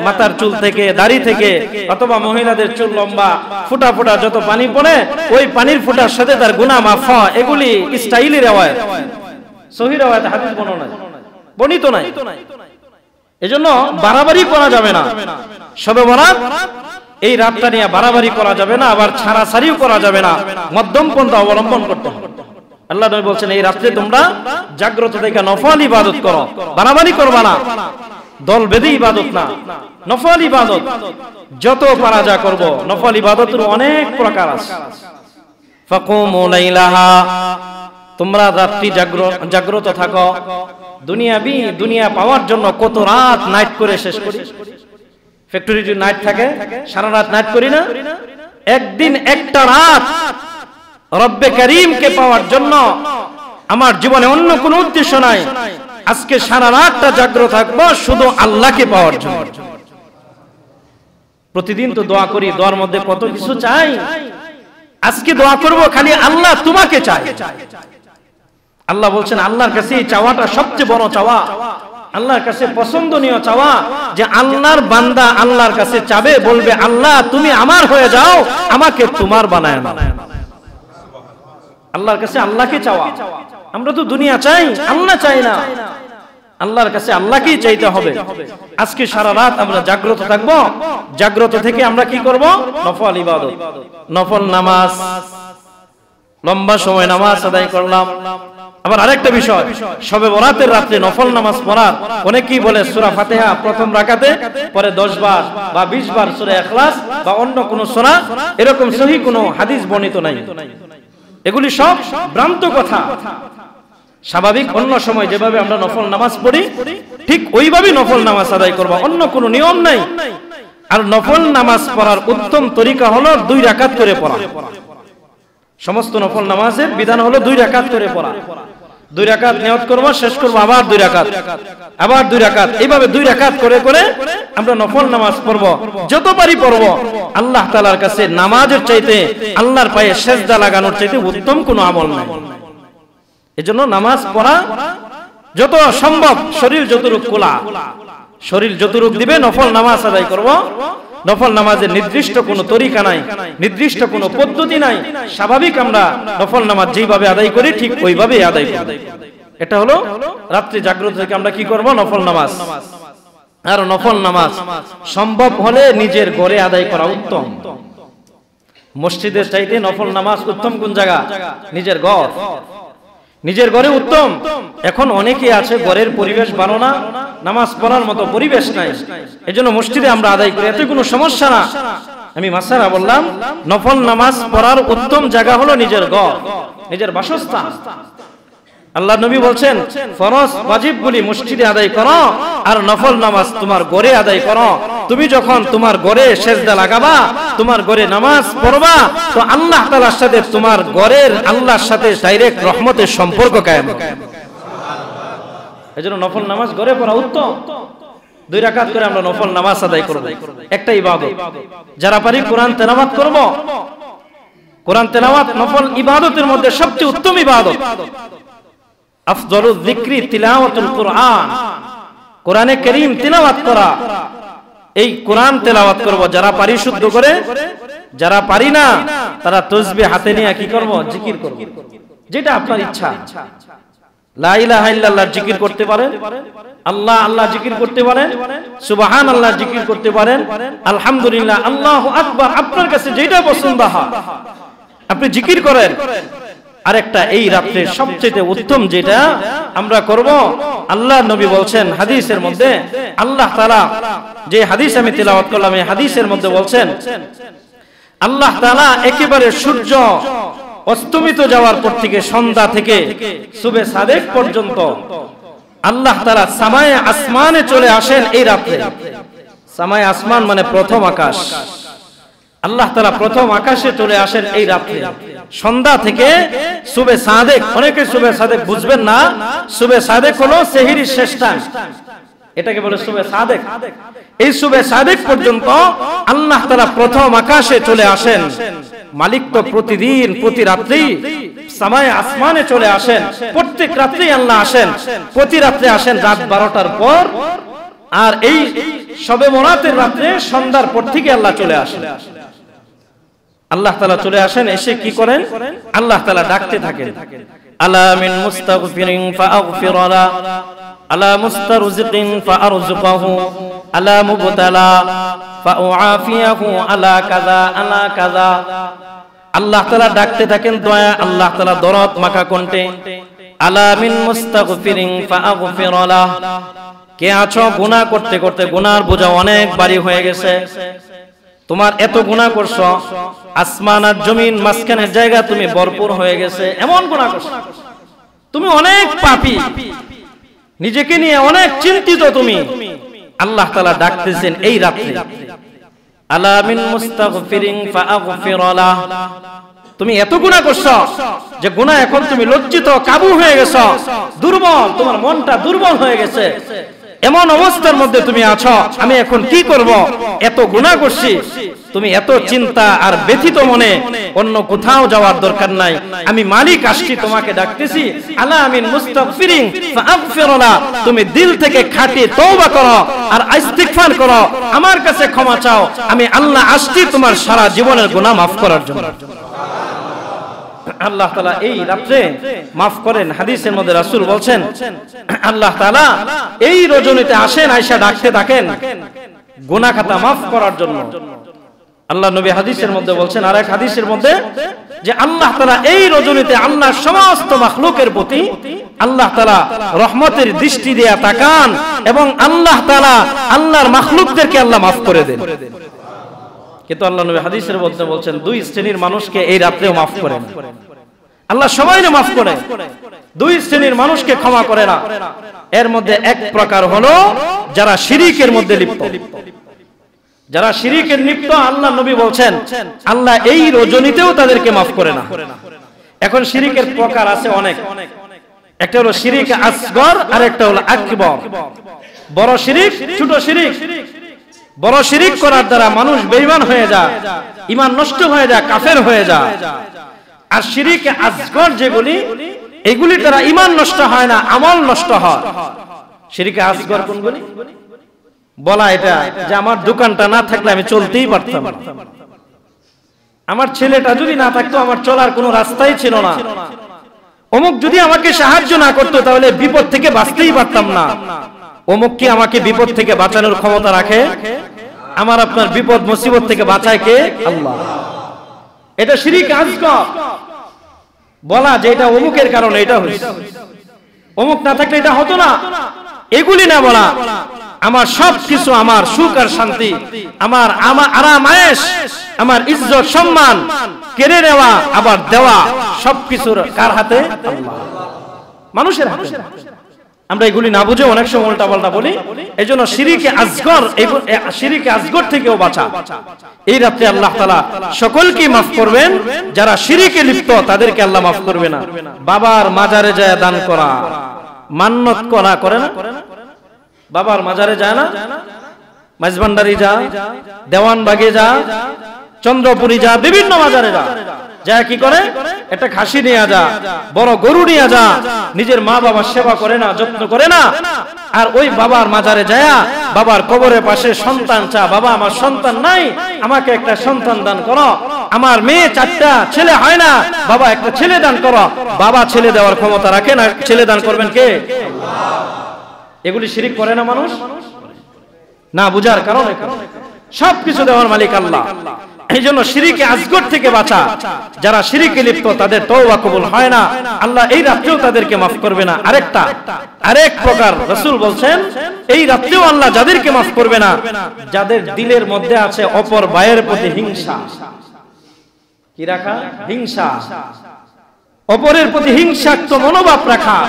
মাথার চুল থেকে দাড়ি থেকে অথবা মহিলাদের চুল লম্বা ফুটা ফুটা যত পানি পড়ে ওই পানির ফুটার সাথে তার গুনাহ মাফ হয়, এগুলি স্টাইলি riwayat, সহিহ riwayate হাদিস বর্ণিত নাই। এজন্য বাড়াবাড়ি করা যাবে না। শবে বরাত এই রাতটা নিয়ে বাড়াবাড়ি করা যাবে না, আবার ছাড়াছাড়িও করা যাবে না, মধ্যম পন্থা অবলম্বন করতে হবে। আল্লাহ নবী বলছেন এই রাতে তোমরা জাগ্রত থেকে নফল ইবাদত করো, বাড়াবাড়ি করবা না, দল বেঁধে ইবাদত না, নফল ইবাদত যত পারা যা করব। নফল ইবাদতের অনেক প্রকার আছে। ফাকুমু লাইলাহা, তোমরা রাত্রি জাগ্রত থাকো। দুনিয়া পাওয়ার জন্য কত রাত নাইট করে শেষ করি। ফ্যাক্টরি যদি নাইট থাকে সারা রাত নাইট করি না, একদিন একটা রাত রব্বে করিমকে পাওয়ার জন্য আমার জীবনে অন্য কোনো উদ্দেশ্য নাই, আজকে সারা রাতটা জাগ্রত থাকবো শুধু আল্লাহকে পাওয়ার জন্য। প্রতিদিন তো দোয়া করি, দোয়ার মধ্যে কত কিছু চাই। আজকে দোয়া করব খালি আল্লাহ তোমাকে চাই। আল্লাহ বলছেন আল্লাহর কাছে এই চাওয়াটা সবচেয়ে বড় চাওয়া, আল্লাহর কাছে পছন্দনীয় চাওয়া, যে আল্লাহর বান্দা আল্লাহর কাছে চাবে, বলবে আল্লাহ তুমি আমার হয়ে যাও, আমাকে তোমার বানায় না। আল্লাহর কাছে আল্লাহকে চাওয়া। আমরা তো দুনিয়া চাই, আল্লাহ চাই না। আল্লাহর কাছে আল্লাহকেই চাইতে হবে। আজকে সারা রাত আমরা জাগ্রত থাকবো। জাগ্রত থেকে আমরা কি করব? নফল ইবাদত, নফল নামাজ, লম্বা সময় নামাজ আদায় করলাম। আবার আরেকটা বিষয়, শবে বরাতের রাতে নফল নামাজ পড়ার অনেকেই বলে সূরা ফাতিহা প্রথম রাকাতে পরে 10 বার বা 20 বার সূরা ইখলাস বা অন্য কোন সূরা, এরকম সহিহ কোনো হাদিস বর্ণিত নাই। এগুলি সব ভ্রান্ত কথা। স্বাভাবিক অন্য সময় যেভাবে আমরা নফল নামাজ পড়ি ঠিক ওইভাবেই নফল নামাজ আদায় করব, অন্য কোনো নিয়ম নাই। আর নফল নামাজ পড়ার উত্তম তরিকা হলো 2 রাকাত করে পড়া। সমস্ত নফল নামাজের বিধান হলো 2 রাকাত করে পড়া। 2 রাকাত নিয়ত করব, শেষ করব আবার 2 রাকাত, আবার 2 রাকাত, এইভাবে 2 রাকাত করে করে আমরা নফল নামাজ পড়ব। যত পারি পড়ব। আল্লাহ তাআলার কাছে নামাজের চাইতে আল্লাহর পায়ে সিজদা লাগানোর চাইতে উত্তম কোনো আমল নাই। এজন্য নামাজ পড়া যত সম্ভব, শরীর যতটুক খোলা, শরীর যতটুক দিবে নফল নামাজ আদায় করব। নফল নামাজের নির্দিষ্ট কোনো তরিকা নাই, নির্দিষ্ট কোনো পদ্ধতি নাই। স্বাভাবিক আমরা নফল নামাজ যেভাবে আদায় করি ঠিক ওইভাবেই আদায় করব। এটা হলো রাত্রি জাগ্রত থেকে আমরা কি করব? নফল নামাজ। আর নফল নামাজ সম্ভব হলে নিজের ঘরে আদায় করা উত্তম। মসজিদের চাইতে নফল নামাজ উত্তম কোন জায়গা? নিজের ঘর। নিজের ঘরে উত্তম। এখন অনেকে আছে ঘরের পরিবেশ ভালো না, নামাজ পড়ার মতো পরিবেশ নাই, এজন্য মসজিদে আমরা আদায় করি, এতে কোনো সমস্যা না। আমি মাসালা বললাম নফল নামাজ পড়ার উত্তম জায়গা হলো নিজের ঘর, নিজের বাসস্থান। আল্লাহ নবী বলছেন ফরজ ওয়াজিবগুলি মসজিদে আদায় করো আর নফল নামাজ তোমার ঘরে আদায় করো। তুমি যখন তোমার ঘরে সিজদা লাগাবা, তোমার ঘরে নামাজ পড়বা, তো আল্লাহ তাআলার সাথে তোমার ঘরের আল্লাহর সাথে ডাইরেক্ট রহমতের সম্পর্ক কায়েম হবে। এজন্য নফল নামাজ ঘরে পড়া উত্তম। 2 রাকাত করে আমরা নফল নামাজ আদায় করব, একটা ইবাদত। যারা পারি কোরআন তেলাওয়াত করব। কোরআন তেলাওয়াত নফল ইবাদতের মধ্যে সবচেয়ে উত্তম ইবাদত। আফজালুয যিকরি তিলাওয়াতুল কুরআন, কোরআনে কারীম তিলাওয়াত করা। এই কোরআন তেলাওয়াত করব যারা পারি শুদ্ধ করে, যারা পারি না তারা তাসবিহ হাতে নিয়ে কি করব? জিকির করব। যেটা আপনার ইচ্ছা। লা ইলাহা ইল্লাল্লাহ জিকির করতে পারেন, আল্লাহ আল্লাহ জিকির করতে পারেন, সুবহানাল্লাহ জিকির করতে পারেন, আলহামদুলিল্লাহ, আল্লাহু আকবার, আপনার কাছে যেটা পছন্দ হয় আপনি জিকির করেন। আরেকটা, এই রাতে সবচেয়ে উত্তম যেটা আমরা করব, আল্লাহ নবী বলছেন হাদিসের মধ্যে, আল্লাহ তাআলা যে হাদিস আমি তেলাওয়াত করলাম এই হাদিসের মধ্যে বলছেন আল্লাহ তাআলা একেবারে সূর্য অস্তমিত যাওয়ার পর থেকে সন্ধ্যা থেকে সুবে সাদেক পর্যন্ত আল্লাহ তাআলা সামায়ে আসমানে চলে আসেন এই রাতে। সামায়ে আসমান মানে প্রথম আকাশ। আল্লাহ তাআলা প্রথম আকাশে চলে আসেন এই রাত্রে, সন্ধ্যা থেকে সুবে সাদেক। অনেকে সুবে সাদেক বুঝবেন না, সুবে সাদেক হলো সেহরির শেষ টাইম, এটাকে বলে সুবে সাদেক। এই সুবে সাদেক পর্যন্ত আল্লাহ তাআলা প্রথম আকাশে চলে আসেন। মালিক তো প্রতিদিন প্রতি রাত্রি সামায়ে আসমানে চলে আসেন, প্রত্যেক রাত্রি আল্লাহ আসেন, প্রতি রাত্রে আসেন রাত 12টার পর। আর এই শবে বরাতের রাত্রে সন্ধ্যার পর থেকে আল্লাহ চলে আসেন। আল্লাহ তাআলা চলে আসেন, এসে কি করেন? আল্লাহ তাআলা ডাকতে থাকেন, আলা মিন মুস্তাগফিরিন ফাআগফির লা, আলা মুস্তারজিকিন ফাআরযুকহু, আলা মুবতালা ফাউআফিয়াহু, আলা কাযা আলা কাযা। আল্লাহ তাআলা ডাকতে থাকেন দয়া, আল্লাহ তাআলা দরদ মাখা কণ্ঠে, আলা মিন মুস্তাগফিরিন ফাআগফির লা। কে আছো গুনাহ করতে করতে গুনার বোঝা অনেক ভারী হয়ে গেছে, তোমার এত গুনাহ করছো, আসমান আর জমিন মাঝখানের জায়গা তুমি ভরপুর হয়ে গেছে, এমন গুনাহ করছো, তুমি অনেক পাপী, নিজেকে নিয়ে অনেক চিন্তিত তুমি। আল্লাহ তাআলা ডাকতেছেন এই রাতে, আলা মিন মুস্তাগফিরিন ফাআগফির লা। তুমি এত গুনাহ করছো যে গুনাহ এখন তুমি লজ্জিত, কাবু হয়ে গেছো, দুর্বল, তোমার মনটা দুর্বল হয়ে গেছে, এমন অবস্থার মধ্যে তুমি আছো, আমি এখন কি করব, এত গুনাহ করছি। তুমি এত চিন্তা আর ব্যথিত মনে অন্য কোথাও যাওয়ার দরকার নাই, আমি মালিক আসছি তোমাকে ডাকতেছি, আলা মিন মুস্তাগফিরিন ফাআগফির লা। তুমি দিল থেকে খাঁটি তওবা করো আর ইস্তিগফার করো, আমার কাছে ক্ষমা চাও, আমি আল্লাহ আসছি তোমার সারা জীবনের গুনাহ মাফ করার জন্য। আল্লাহ তাআলা এই রাতে মাফ করেন। হাদিসের মধ্যে রাসূল বলেন, আল্লাহ তাআলা এই রজনীতে আসেন, আয়েশা ডাকতে থাকেন গুনাহ খাতা মাফ করার জন্য। আল্লাহ নবী হাদিসের মধ্যে বলেন, আর এক হাদিসের মধ্যে, যে আল্লাহ তাআলা এই রজনীতে আল্লাহর সমস্ত মাখলুকের প্রতি আল্লাহ তাআলা রহমতের দৃষ্টি দিয়ে তাকান এবং আল্লাহ তাআলা আল্লাহর মাখলুকদেরকে আল্লাহ মাফ করে দেন। কিন্তু আল্লাহ নবী হাদিসের মধ্যে বলেন, দুই শ্রেণীর মানুষকে এই রাতেও মাফ করেন আল্লাহ, সবাইকে মাফ করে, দুই শ্রেণীর মানুষকে ক্ষমা করে না। এর মধ্যে এক প্রকার হলো যারা শিরকের মধ্যে লিপ্ত, যারা শিরকের লিপ্ত, আল্লাহ নবী বলেন আল্লাহ এই রজনীতেও তাদেরকে মাফ করে না। এখন শিরকের প্রকার আছে অনেক, একটা হলো শিরক আসগর আর একটা হলো আকবার। বড় শিরক, ছোট শিরক। বড় শিরক করার দ্বারা মানুষ বেঈমান হয়ে যায়, ঈমান নষ্ট হয়ে যায়, কাফের হয়ে যায়। আর শিরক আসগর যেগুলি, এগুলি দ্বারা ঈমান নষ্ট হয় না, আমল নষ্ট হয়। শিরক আসগর কোনগুলি? বলা এটা যে আমার দোকানটা না থাকলে আমি চলতেই পারতাম না, আমার ছেলেটা যদি না থাকতো আমার চলার কোনো রাস্তাই ছিল না, অমুক যদি আমাকে সাহায্য না করতো তাহলে বিপদ থেকে বাঁচতেই পারতাম না। অমুক কি আমাকে বিপদ থেকে বাঁচানোর ক্ষমতা রাখে? আমার আপনার বিপদ মুসিবত থেকে বাঁচায় কে? আল্লাহ। এটা শিরক আসগর। বলা যে এটা অমুকের কারণে এটা হয়েছে, অমুক না থাকলে এটা হতো না, এগুলি না বলা। আমার সবকিছু, আমার সুখ আর শান্তি, আমার আরাম আয়েশ, আমার ইজ্জত সম্মান কেড়ে নেওয়া আবার দেওয়া, সবকিছুর কার হাতে? আল্লাহ, মানুষের হাতে। আমরা এগুলি না বুঝে অনেক সময় উল্টা পাল্টা বলি। এইজন্য শিরকে আসগর, শিরকে আসগর থেকেও বাঁচা। এই রাতে আল্লাহ তাআলা সকলকে মাফ করবেন, যারা শিরকে লিপ্ত তাদেরকে আল্লাহ মাফ করবে না। বাবার মাজারে যায় দান করা, মান্নত করা, করে না? বাবার মাজারে যায় না? মাঝভান্ডারি যা, দেওয়ানবাগে যা, চন্দ্রপুরী যা, বিভিন্ন মাজারে যা, যা কি করে? একটা খাসি নিয়ে যা, বড় গরু নিয়ে যা, নিজের মা বাবার সেবা করে না, যত্ন করে না। আর ওই বাবার মাজারে যায়, বাবার কবরের পাশে সন্তান চা, বাবা আমার সন্তান নাই, আমাকে একটা সন্তান দান করো, আমার মেয়ে 4টা ছেলে হয় না, বাবা একটা ছেলে দান করো। বাবা ছেলে দেওয়ার ক্ষমতা রাখে না, ছেলে দান করবেন কে? এগুলি শিরক করে না মানুষ? না বুঝার কারণে। সবকিছু দেওয়ার মালিক আল্লাহ। এই জন্য শিরকে আসগর থেকে বাঁচা। যারা শিরকে লিপ্ত তাদের তওবা কবুল হয় না, আল্লাহ এই রাতেও তাদেরকে মাফ করবে না। আরেক প্রকার রাসূল বলছেন, এই রাতেও আল্লাহ যাদেরকে মাফ করবে না, যাদের দিলের মধ্যে আছে অপর ভাইয়ের প্রতি হিংসা। কি রাখা? হিংসা। অপরের প্রতি হিংসাত্মক মনোভাব রাখা।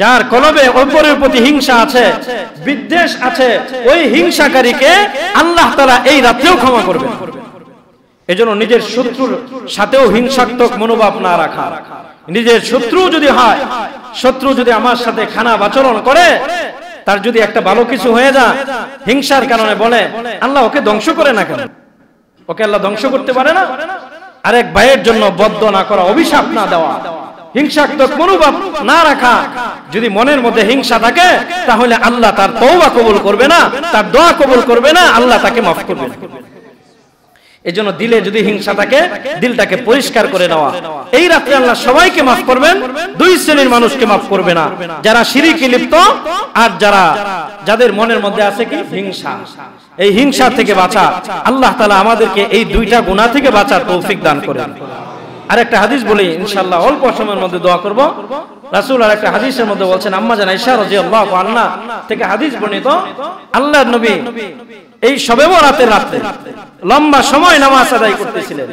যার কলবে অপরের প্রতি হিংসা আছে, বিদ্বেষ আছে, ওই হিংসাকারীকে আল্লাহ তাআলা এই রাতেও ক্ষমা করবেন। এজন্য নিজের শত্রুর সাথেও হিংসাত্মক মনোভাব না রাখা। নিজের শত্রু যদি হয়, শত্রু যদি আমার সাথে খারাপ আচরণ করে, তার যদি একটা ভালো কিছু হয়ে যায়, হিংসার কারণে বলে আল্লাহ ওকে ধ্বংস করে না কেন? ওকে আল্লাহ ধ্বংস করতে পারে না? আরেক ভাইয়ের জন্য বদদোয়া না করা, অভিশাপ না দেওয়া, হিংসাত্মক মনোভাব না রাখা। যদি মনের মধ্যে হিংসা থাকে তাহলে আল্লাহ তার তওবা কবুল করবে না, তার দোয়া কবুল করবে না, আল্লাহ তাকে মাফ করবে না। এজন্য দিলে যদি হিংসা থাকে, দিলটাকে পরিষ্কার করে নেওয়া। এই রাতে আল্লাহ সবাইকে মাফ করবেন, দুই শ্রেণীর মানুষকে মাফ করবে না, যারা শিরকে লিপ্ত আর যাদের মনের মধ্যে আছে কি হিংসা। এই হিংসা থেকে বাঁচা, আল্লাহ তাআলা আমাদেরকে এই দুইটা গুনাহ থেকে বাঁচার তৌফিক দান করেন। আরেকটা হাদিস বলি ইনশাআল্লাহ, অল্প সময়ের মধ্যে দোয়া করব। রাসূল আরেকটা হাদিসের মধ্যে বলছেন, আম্মা জান আয়েশা রাদিয়াল্লাহু আনহা থেকে হাদিস বর্ণিত, আল্লাহর নবী এই শবে বরাতের রাতে লম্বা সময় নামাজ আদায় করতেছিলেন।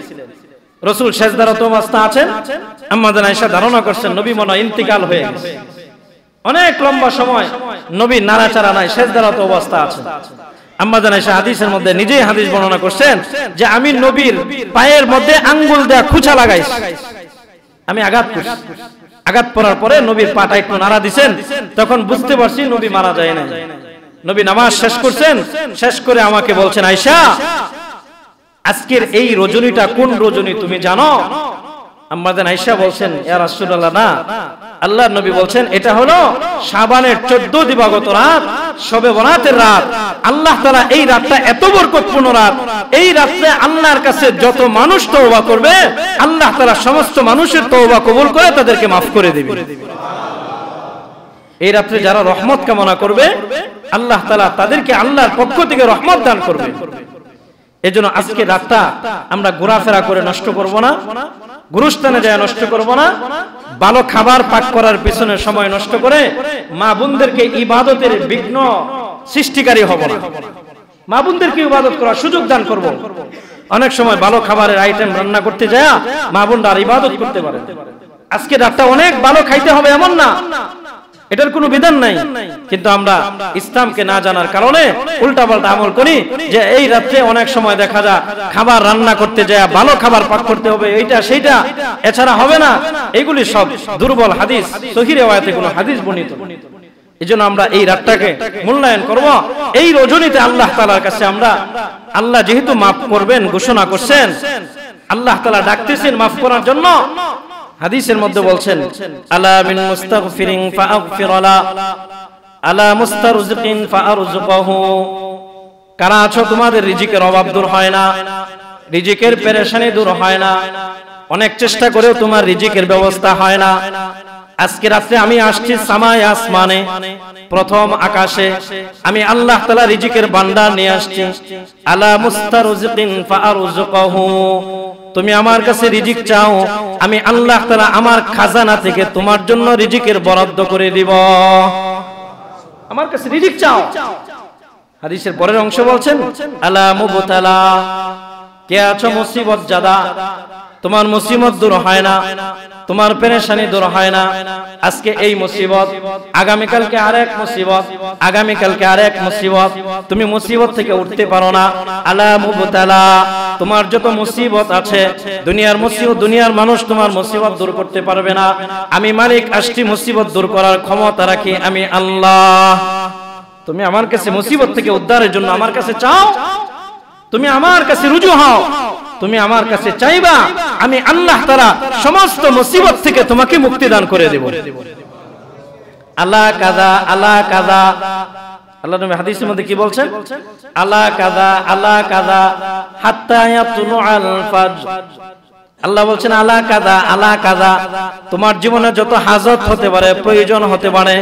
রাসূল সিজদারত অবস্থা আছেন, আম্মা জান আয়েশা ধারণা করছেন নবী মনে হয় ইন্তিকাল হয়ে গেছে। অনেক লম্বা সময় নবী নাড়াচাড়া নাই, সিজদারত অবস্থা আছেন। আম্মা জান আয়েশা হাদিসের মধ্যে নিজেই হাদিস বর্ণনা করছেন যে আমি নবীর পায়ের মধ্যে আঙ্গুল দেয়া খুঁচা লাগাইছি, আমি আঘাত করছি। আঘাত পড়ার পরে নবীর পাটা একটু নাড়া দিবেন, তখন বুঝতে পারছি নবী মারা যায় না। নবী নামাজ শেষ করছেন, শেষ করে আমাকে বলছেন, আয়েশা আজকের এই রজনীটা কোন রজনী তুমি জানো? আম্মা জান আয়েশা বলছেন, ইয়া রাসূলুল্লাহ না। আল্লাহর নবী বলছেন, এটা হলো শাবানের 14 দিবাগত রাত, শবে বরাতের রাত। আল্লাহ তাআলা এই রাতটা এত বরকতপূর্ণ রাত, এই রাতে আল্লাহর কাছে যত মানুষ তওবা করবে, আল্লাহ তাআলা সমস্ত মানুষের তওবা কবুল করে তাদেরকে মাফ করে দিবে। এই রাতে যারা রহমত কামনা করবে, আল্লাহ তাআলা তাদেরকে আল্লাহর পক্ষ থেকে রহমত দান করবে। এজন্য আজকে রাতটা আমরা ঘোরাফেরা করে নষ্ট করব না, গুরুস্থানে যায় নষ্ট করব না, ভালো খাবার পাক করার পিছনে সময় নষ্ট করে মা বোনদেরকে ইবাদতের বিঘ্ন সৃষ্টিকারী হব না। মা বোনদেরকে ইবাদত করার সুযোগ দান করব। অনেক সময় ভালো খাবারের আইটেম রান্না করতে যায় মা বোনরা আর ইবাদত করতে পারে। আজকে রাতটা অনেক ভালো খাইতে হবে এমন না, এটার কোনো বিধান নাই, কিন্তু আমরা ইসলামকে না জানার কারণে উল্টাপাল্টা আমল করি। যে এই রাতে অনেক সময় দেখা যায় খাবার রান্না করতে যায়, ভালো খাবার পাক করতে হবে, এইটা সেইটা, এছাড়া হবে না। এগুলি সব দুর্বল হাদিস, সহিহ রিওয়ায়াতে কোনো হাদিস বর্ণিত। এজন্য আমরা এই রাতটাকে মূল্যায়ন করব। এই রজনীতে আল্লাহ তাআলার কাছে আমরা, আল্লাহ যেহেতু মাফ করবেন ঘোষণা করছেন, আল্লাহ তাআলা ডাকতেছেন মাফ করার জন্য। হাদিসের মধ্যে বলছেন, আলা মিন মুস্তাগফিরিন ফাগফির লা, আলা মুস্তারজিকিন ফারজুকহু। কারা আছো তোমাদের রিজিকের অভাব দূর হয় না, রিজিকের পেরেশানি দূর হয় না, অনেক চেষ্টা করেও তোমার রিজিকের ব্যবস্থা হয় না। আজকে রাতে আমি আসছি সামায় আসমানে, প্রথম আকাশে আমি আল্লাহ তাআলা রিজিকের ভান্ডার নিয়ে আসছি। আলা মুস্তারজিকিন ফারজুকহু, তুমি আমার কাছে রিজিক চাও, আমি আল্লাহ তাআলা আমার খাজানা থেকে তোমার জন্য রিজিকের বরাদ্দ করে দিব। আমার কাছে রিজিক চাও। হাদিসের পরের অংশ বলছেন, আলা মুবতালা, কে আছো মুসিবত জাদা, তোমার মুসিবত দূর হয় না, তোমার পেরেশানি দূর হয় না। আজকে এই মুসিবত, আগামী কালকে আরেক মুসিবত, আগামী কালকে আরেক মুসিবত, তুমি মুসিবত থেকে উঠতে পারো না। আলা মুবতালা, তোমার যত মুসিবত আছে, দুনিয়ার মুসিবত, দুনিয়ার মানুষ তোমার মুসিবত দূর করতে পারবে না। আমি মালিক আসছি মুসিবত দূর করার ক্ষমতা রাখি, আমি আল্লাহ। তুমি আমার কাছে মুসিবত থেকে উদ্ধারের জন্য আমার কাছে চাও, তুমি আমার কাছে রুজু হও, তুমি আমার কাছে চাইবা, আমি আল্লাহ তাআলা সমস্ত মুসিবত থেকে তোমাকে মুক্তি দান করে দেব। আলা কাযা আলা কাযা, আল্লাহ নবী হাদিসের মধ্যে কি বলছেন? আলা কাযা আলা কাযা হাত্তা ইয়াতুলু আল ফাজর। আল্লাহ বলছেন আলা কাযা আলা কাযা, তোমার জীবনে যত হাজত হতে পারে, প্রয়োজন হতে পারে,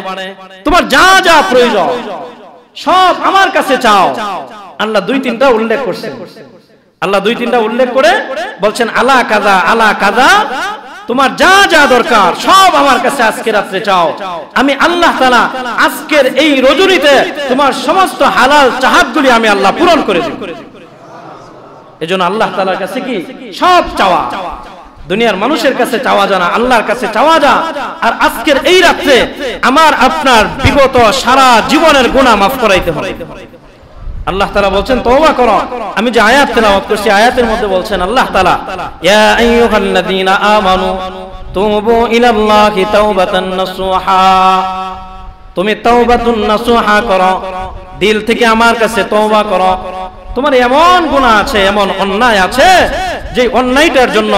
তোমার যা যা প্রয়োজন সব আমার কাছে চাও। আল্লাহ দুই তিনটা উল্লেখ করছেন, আল্লাহ দুই তিনটা উল্লেখ করে বলছেন আলা কাযা আলা কাযা, তোমার যা যা দরকার সব আমার কাছে আজকে রাতে চাও, আমি আল্লাহ তাআলা আজকের এই রজনীতে তোমার সমস্ত হালাল চাহাতগুলি আমি আল্লাহ পূরণ করে দেব। এজন্য আল্লাহ তাআলার কাছে কি সব চাওয়া, দুনিয়ার মানুষের কাছে চাওয়া জানা, আল্লাহর কাছে চাওয়া যা। আর আজকের এই রাতে আমার আপনার বিগত সারা জীবনের গুনাহ মাফ করাইতে হবে। আল্লাহ তাআলা বলছেন তওবা করো। আমি যে আয়াত তেলাওয়াত করছি আয়াতের মধ্যে বলছেন আল্লাহ তাআলা ইয়া আইয়ুহাল্লাযীনা আমানু তুবু ইলাল্লাহি তাওবাতান নাসুহা, তুমি তাওবাতুন নাসুহা করো, দিল থেকে আমার কাছে তওবা করো। তোমার এমন গুনাহ আছে, এমন অন্যায় আছে যে অন্যায়টার জন্য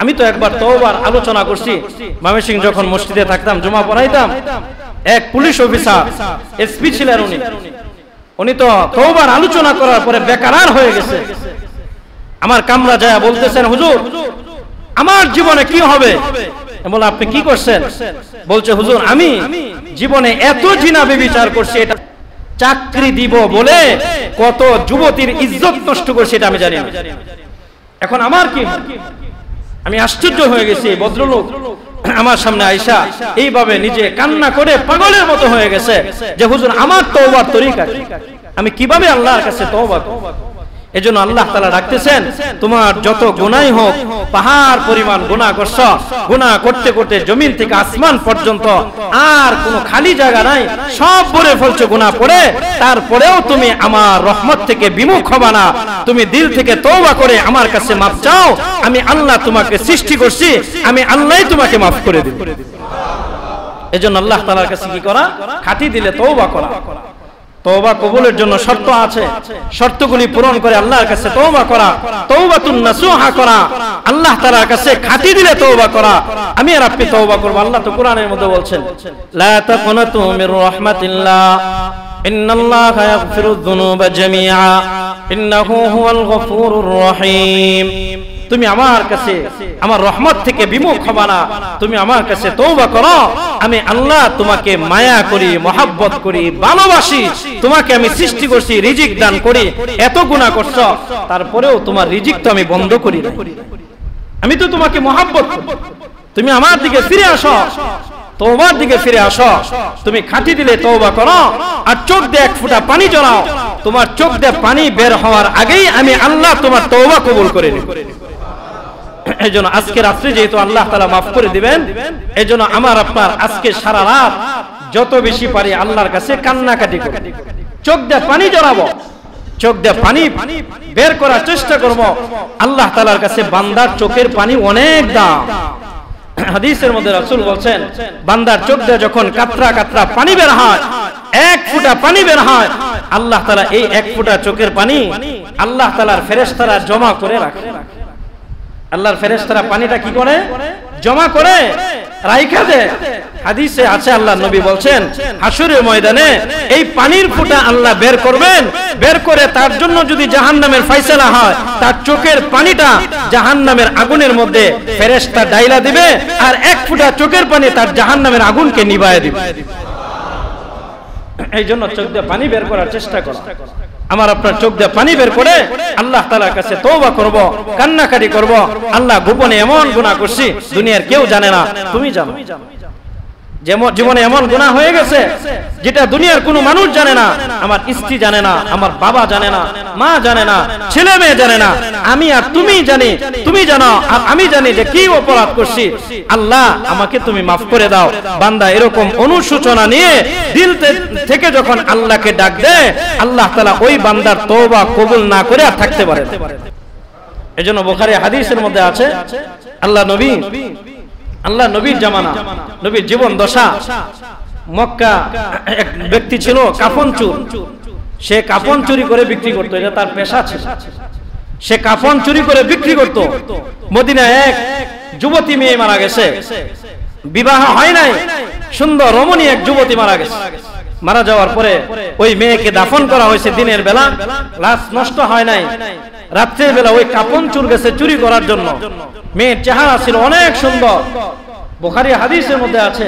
আমি তো একবার তওবার আলোচনা করছি। ময়মনসিংহ যখন মসজিদে থাকতাম, জুমা পড়াইতাম, এক পুলিশ অফিসার এসপি ছিলেন উনি তো তওবার আলোচনা করার পরে বেকারার হয়ে গেছে। আমার কামরা যায় বলতেছেন হুজুর আমার জীবনে কি হবে? বলে আপনি কি করছেন? বলছে হুজুর আমি জীবনে এত জিনা ব্যভিচার করছি, এটা চাকরি দিব বলে কত যুবতীর ইজ্জত নষ্ট করছে এটা আমি জানি না। এখন আমার কি? আমি আশ্চর্য হয়ে গেছি। ভদ্রলোক আমার সামনে আয়েশা এইভাবে নিজে কান্না করে পাগলের মতো হয়ে গেছে যে হুজুর আমার তওবার তরিকা কি? আমি কিভাবে আল্লাহর কাছে তওবা করব? এজন্য আল্লাহ তাআলা ডাকতেছেন তোমার যত গুনাহ হোক, পাহাড় পরিমাণ গুনাহ করছো, গুনাহ করতে করতে জমিন থেকে আসমান পর্যন্ত আর কোনো খালি জায়গা নাই, সব ভরে ফেলছো গুনাহ করে, তারপরেও তুমি আমার রহমত থেকে বিমুখ হবে না। তুমি দিল থেকে তওবা করে আমার কাছে মাফ চাও, আমি আল্লাহ তোমাকে সৃষ্টি করছি, আমি আল্লাহই তোমাকে মাফ করে দেব। এজন্য আল্লাহ তাআলার কাছে কি করা? খাঁটি দিলে তওবা করা। তওবা কবুলের জন্য শর্ত আছে, শর্তগুলি পূরণ করে আল্লাহর কাছে তওবা করা, তাওবাতুন নাসুহা করা, আল্লাহ তাআলার কাছে খাঁটি দিলে তওবা করা। আমি আর আপনি তওবা করব। আল্লাহ তো কোরআনের মধ্যে বলছেন লা তাকুনাতু মির রাহমাতিল্লাহ ইন্নাল্লাহা ইয়াগফিরুয যুনুবা জামিআ ইন্নাহু হুয়াল গফুরুর রহিম। তুমি আমার কাছে আমার রহমত থেকে বিমুখ হবে না, তুমি আমার কাছে তওবা করো, আমি আল্লাহ তোমাকে মায়া করি, মহব্বত করি, ভালোবাসি, তোমাকে আমি সৃষ্টি করছি, রিজিক দান করি, এত গুনাহ করছো তারপরেও তোমার রিজিক তো আমি বন্ধ করি না। আমি তো তোমাকে মহব্বত করি, তুমি আমার দিকে ফিরে আসো, তওবার দিকে ফিরে আসো। তুমি খাঁটি দিলে তওবা করো আর চোখ দিয়ে এক ফোঁটা পানি জড়াও, তোমার চোখ দিয়ে পানি বের হওয়ার আগেই আমি আল্লাহ তোমার তওবা কবুল করে নেব। এজন্য আজকে রাত্রে যেহেতু আল্লাহ তাআলা মাফ করে দিবেন, এজন্য আমার আপনার আজকে সারা রাত যত বেশি পারি আল্লাহর কাছে কান্নাকাটি করব, চোখ দিয়ে পানি জড়াবো, চোখ দিয়ে পানি বের করার চেষ্টা করব। আল্লাহ তাআলার কাছে বান্দার চোখের পানি অনেক দাম। হাদিসের মধ্যে রাসূল বলছেন বান্দার চোখ দিয়ে যখন কাতরা কাতরা পানি বের হয়, এক ফোঁটা পানি বের হয়, আল্লাহ তাআলা এই এক ফোঁটা চোখের পানি আল্লাহ তাআলার ফেরেশতারা জমা করে রাখে। আল্লাহর ফেরেশতারা পানিটা কি করে? জমা করে রাইখা দেয়। হাদিসে আছে আল্লাহ নবী বলছেন হাসরের ময়দানে এই পানির ফোঁটা আল্লাহ বের করবেন, বের করে তার জন্য যদি জাহান্নামের ফয়সালা হয়, তার চোখের পানিটা জাহান্নামের আগুনের মধ্যে ফেরেশতা ডাইলা দিবে, আর এক ফোঁটা চোখের পানি তার জাহান্নামের আগুনকে নিভায়ে দিবে। এই জন্য চোখ দিয়ে পানি বের করার চেষ্টা করো। আমার আপনার চোখ দিয়ে পানি বের করে আল্লাহ তাআলার কাছে তওবা করব, কান্নাকাটি করব। আল্লাহ গোপনে এমন গুনাহ করছি দুনিয়ার কেউ জানে না, তুমি জানো। জীবনে এমন গুনাহ হয়ে গেছে যেটা দুনিয়ার কোনো মানুষ জানে না, আমার স্ত্রী জানে না, আমার বাবা জানে না, মা জানে না, ছেলে মেয়ে জানে না, আমি আর তুমি জানি, তুমি জানো আর আমি জানি যে কি অপরাধ করছি। আল্লাহ আমাকে তুমি মাফ করে দাও। বান্দা এরকম অনুশোচনা নিয়ে দিল থেকে যখন আল্লাহকে ডাক দেয়, আল্লাহ তাআলা ওই বান্দার তওবা কবুল না করে আর থাকতে পারে না। এজন্য বুখারী হাদিসের মধ্যে আছে আল্লাহ নবীর জামানা, নবীর জীবন দশা, মক্কা এক ব্যক্তি ছিল কাফন চোর। সে কাফন চুরি করে বিক্রি করতো, এটা তার পেশা ছিল। সে কাফন চুরি করে বিক্রি করত। মদিনায় এক যুবতী মেয়ে মারা গেছে, বিবাহ হয় নাই, সুন্দর রমণী এক যুবতী মারা গেছে। মারা যাওয়ার পরে ওই মেয়েকে দাফন করা হয়েছে দিনের বেলা, লাশ নষ্ট হয় নাই। রাত্রের বেলা ওই কাফন চোর গেছে চুরি করার জন্য। মেয়ের চেহারা ছিল অনেক সুন্দর, বুখারী হাদিসের মধ্যে আছে।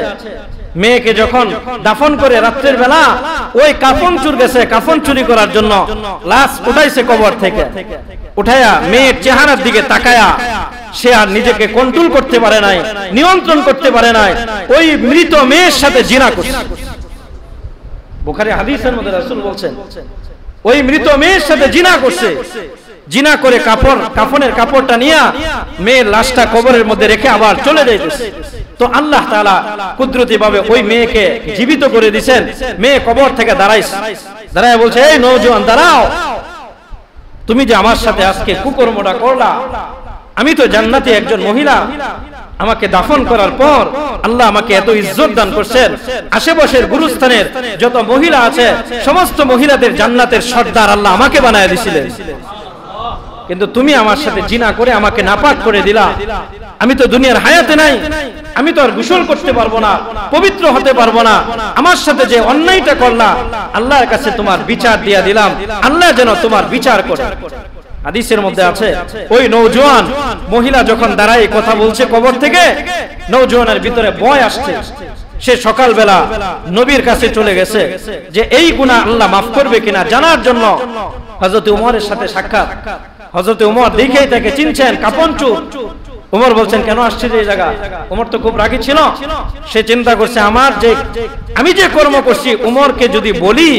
মেয়েকে যখন দাফন করে রাত্রের বেলা ওই কাফন চোর গেছে কাফন চুরি করার জন্য, লাশ উঠাইছে কবর থেকে, উঠায়া মেয়ের চেহারার দিকে তাকায়া সে আর নিজেকে কন্ট্রোল করতে পারে নাই, নিয়ন্ত্রণ করতে পারে নাই, ওই মৃত মেয়ের সাথে জিনা করছে। বুখারী হাদিসের মধ্যে রাসূল বলছেন ওই মৃত মেয়ের সাথে জিনা করছে। জিনা করে কাফনের কাপড়টা নিয়ে মেয়ের লাশটা কবরের মধ্যে রেখে আবার চলে যাইতেছে। তো আল্লাহ তাআলা কুদরতি ভাবে ওই মেয়েকে জীবিত করে দিয়েছেন। মেয়ে কবর থেকে দাঁড়াইছে, দাঁড়ায় বলছে, এই নওজোয়ান দাঁড়াও, তুমি যে আমার সাথে আজকে কুকর্মটা করলা, আমি তো জান্নাতি একজন মহিলা, আমাকে দাফন করার পর আল্লাহ আমাকে এত ইজ্জত দান করছেন, আশেপাশের গুরুস্থানের যত মহিলা আছে সমস্ত মহিলাদের জান্নাতের সর্দার আল্লাহ আমাকে বানায় দিয়েছিলেন, কিন্তু তুমি আমার সাথে জিনা করে আমাকে নাপাক করে দিলা। আমি তো দুনিয়ার হায়াতে নাই, আমি তো আর গোসল করতে পারবো না, পবিত্র হতে পারবো না, আমার সাথে যে অন্যায়টা করলা আল্লাহর কাছে তোমার বিচার দিয়া দিলাম, আল্লাহ যেন তোমার বিচার করে। হাদিসের মধ্যে আছে ওই নওজোয়ান মহিলা যখন দাঁড়ায় কথা বলছে কবর থেকে, নওজোয়ানের ভিতরে ভয় আসছে। সে সকালবেলা নবীর কাছে চলে গেছে যে এই গুনাহ আল্লাহ মাফ করবে কিনা জানার জন্য। হযরত উমরের সাথে সাক্ষাৎ, হযরত উমর দেখেই তাকে চিনছেন, কাপনচুর। উমর বলছেন, কেন আসছে এই জায়গা? উমর তো খুব রাগী ছিল, সে চিন্তা করছে আমি যে কর্ম করছি উমরকে যদি বলি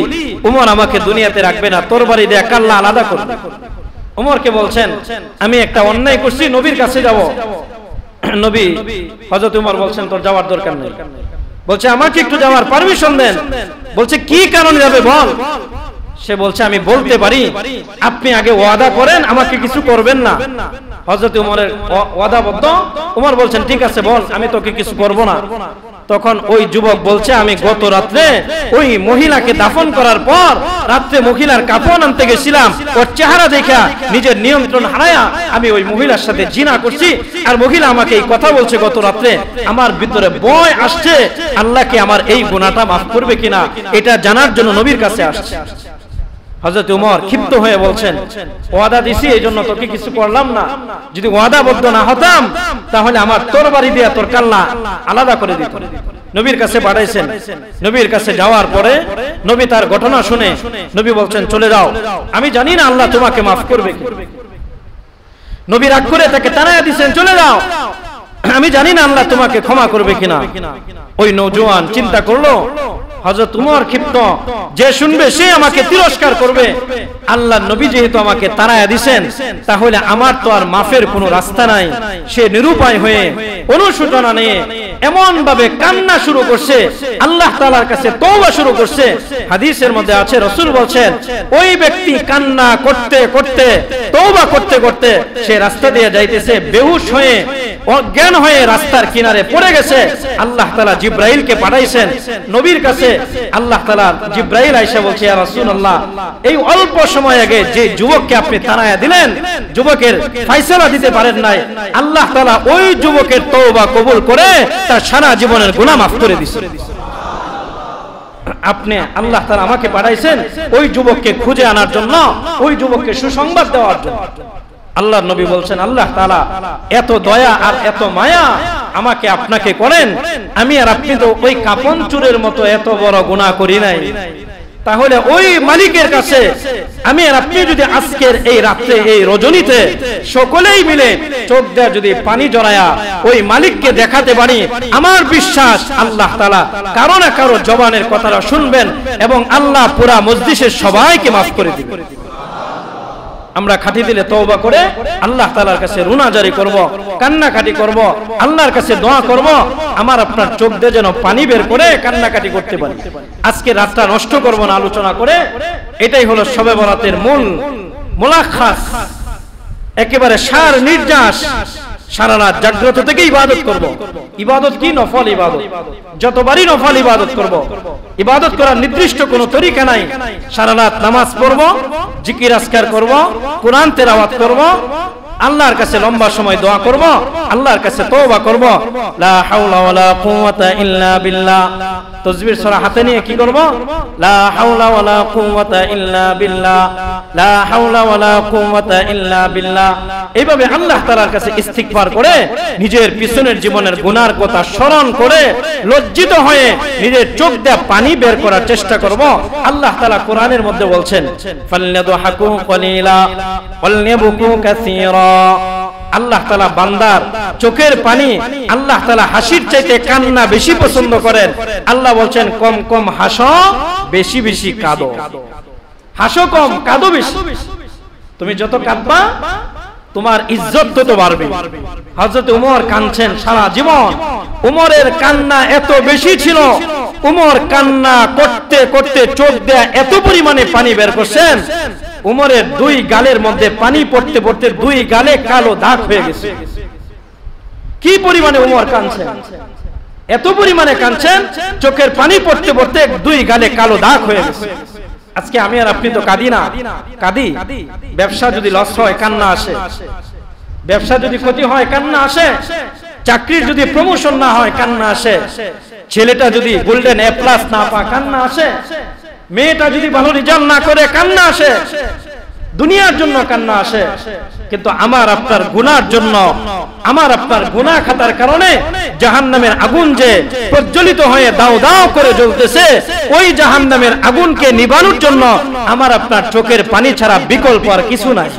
উমর আমাকে দুনিয়াতে রাখবে না, তোর বাড়ি দিয়ে কাল্লা আলাদা করবে। উমরকে বলছেন, আমি একটা অন্যায় করছি, নবীর কাছে যাব। নবী হযরত উমর বলছেন, তোর যাওয়ার দরকার নেই। বলছে, আমাকে একটু যাওয়ার পারমিশন দেন। বলছে, কি কারণে যাবে বল। সে বলছে, আমি বলতে পারি, আপনি আগে ওয়াদা করেন আমাকে কিছু করবেন না। হযরত উমরের ওয়াদাবদ্ধ। উমর বলছেন, ঠিক আছে বল, আমি তোকে কিছু করব না। তখন ওই যুবক বলছে, আমি গত রাত্রে ওই মহিলাকে দাফন করার পর রাত্রে মহিলার কাফন আনতে গেছিলাম, ওর চেহারা দেখা নিজের নিয়ন্ত্রণ হারায়া আমি ওই মহিলার সাথে জিনা করছি, আর মহিলা আমাকে এই কথা বলছে গত রাত্রে। আমার ভিতরে ভয় আসছে আল্লাহকে আমার এই গুনাহটা মাফ করবে কিনা, এটা জানার জন্য নবীর কাছে আসছে। হযরত উমর ক্ষিপ্ত হয়ে বলছেন, ওয়াদা দিছি এই জন্য তোকে কিছু করলাম না, যদি ওয়াদাবদ্ধ না হতাম তাহলে আমার তোর বাড়ি দিয়ে তোর কাল্লা আলাদা করে দিত। নবীর কাছে পাঠাইছেন। নবীর কাছে যাওয়ার পরে নবী তার ঘটনা শুনে নবী বলছেন, চলে যাও, আমি জানি না আল্লাহ তোমাকে মাফ করবে কি। নবী রাগ করে তাকে তাড়াইয়া দিয়েছেন, চলে যাও, আমি জানি না আল্লাহ তোমাকে ক্ষমা করবে কিনা। ওই নওজোয়ান চিন্তা করলো, হযরত উমর ক্ষিপ্ত, যে শুনবে সে আমাকে তিরস্কার করবে, আল্লাহ নবী যেহেতু আমাকে তাড়ায়া দিবেন তাহলে আমার তো আর মাফের কোনো রাস্তা নাই। সে নিরুপায় হয়ে অনুশোচনা নিয়ে এমন ভাবে কান্না শুরু করছে, আল্লাহ তাআলার কাছে তওবা শুরু করছে। হাদিসের মধ্যে আছে, রাসূল বলেন, ওই ব্যক্তি কান্না করতে করতে তওবা করতে করতে সে রাস্তা দিয়ে যাইতেছে, বেহুশ হয়ে অজ্ঞান হয়ে রাস্তার কিনারে পড়ে গেছে। আল্লাহ তাআলা জিবরাইলকে পাঠাইছেন নবীর কাছে। আল্লাহ তাআলা জিবরাইল আয়েশা বলছে, ইয়া রাসূলুল্লাহ, এই অল্প সময় আগে যে যুবককে আপনি তাড়ায়া দিলেন, যুবকের ফয়সালা দিতে পারেন নাই, আল্লাহ তাআলা ওই যুবকের তওবা কবুল করে তার সারা জীবনের গুনাহ মাফ করে দিয়েছেন। আপনি আল্লাহ তাআলা আমাকে পাঠাইছেন ওই যুবককে খুঁজে আনার জন্য, ওই যুবককে সুসংবাদ দেওয়ার জন্য। আল্লাহর নবী বলছেন, আল্লাহ তাআলা এত দয়া আর এত মায়া আমাকে আপনাকে করেন, আমি আর আপনি তো ওই কাপন চুরের মতো এত বড় গুনাহ করি নাই। তাহলে ওই মালিকের কাছে আমি আর আপনি যদি আজকের এই রাতে এই রজনীতে সকলেই মিলে চোখ দিয়ে যদি পানি জড়ায়া ওই মালিককে দেখাতে পারি, আমার বিশ্বাস আল্লাহ তাআলা কারো না কারো জবানের কথাটা শুনবেন এবং আল্লাহ পুরা মজলিসের সবাইকে মাফ করে দিবেন। আমরা খাঁটি দিলে তওবা করে আল্লাহ তাআলার কাছে রুনাজারি করব, কান্নাকাটি করব, আল্লাহর কাছে দোয়া করব, আমার আপনার চোখ দিয়ে যেন পানি বের করে কান্নাকাটি করতে পারি। আজকে রাতটা নষ্ট করব না আলোচনা করে। এটাই হলো শবে বরাতের মূল মুলাখাস, একেবারে সার নির্যাস। সারা রাত জাগ্রত থেকে ইবাদত করব। ইবাদত কি? নফল ইবাদত। যতবারই নফল ইবাদত করব। ইবাদত করার নির্দিষ্ট কোনো তরিকা নাই। সারা রাত নামাজ পড়ব, জিকির আজকার করব, কোরআন তেলাওয়াত করব, আল্লাহর কাছে লম্বা সময় দোয়া করব, আল্লাহর কাছে তওবা করব। লা হাওলা ওয়ালা কুওয়াতা ইল্লা বিল্লাহ। তাসবিহ সূরা হাতে নিয়ে কি করব? লা হাওলা ওয়ালা কুওয়াতা ইল্লা বিল্লাহ, লা হাওলা ওয়ালা কুওয়াতা ইল্লা বিল্লাহ। এইভাবে আল্লাহ তাআলার কাছে ইস্তিগফার করে নিজের পিছনের জীবনের গুনার কথা স্মরণ করে লজ্জিত হয়ে নিজের চোখ দিয়ে পানি বের করার চেষ্টা করব। আল্লাহ তাআলা কোরআনের মধ্যে বলছেন, ফালয়াদহাকু কলিলা ওয়ালয়াবকু কাসীরা। আল্লাহ তাআলা বান্দার চোখের পানি, আল্লাহ তাআলা হাসির চাইতে কান্না বেশি পছন্দ করেন। আল্লাহ বলছেন, কম কম হাসো, বেশি বেশি কাঁদো। হাসো কম, কাঁদো বেশি। তুমি যত কাঁদবা তোমার ইজ্জত তত বাড়বে। হযরত ওমর কাঁদছেন সারা জীবন। ওমরের কান্না এত বেশি ছিল, উমর কান্না করতে করতে চোখ দিয়ে এত পরিমাণে পানি বের করছেন, উমরের দুই গালের মধ্যে পানি পড়তে পড়তে দুই গালে কালো দাগ হয়ে গেছে। কি পরিমাণে উমর কাঁদছেন, এত পরিমাণে কাঁদছেন, চোখের পানি পড়তে পড়তে দুই গালে কালো দাগ হয়ে গেছে। আজকে আমি আর আপনি তো কাঁদি না, কাঁদি। ব্যবসা যদি লস হয় কান্না আসে, ব্যবসা যদি ক্ষতি হয় কান্না আসে, চাকরির যদি প্রমোশন না হয় কান্না আসে, ছেলেটা যদি গোল্ডেন এ প্লাস না পায় কান্না আসে, মেয়েটা যদি ভালো রেজাল্ট না করে কান্না আসে, দুনিয়ার জন্য কান্না আসে। কিন্তু আমার আপনার গুনার জন্য, আমার আপনার গুনাহ খাতার কারণে জাহান্নামের আগুন যে প্রজ্বলিত হয়ে দাও দাও করে জ্বলতেছে, ওই জাহান্নামের আগুনকে নিভানোর জন্য আমার আপনার চোখের পানি ছাড়া বিকল্প আর কিছু নাই।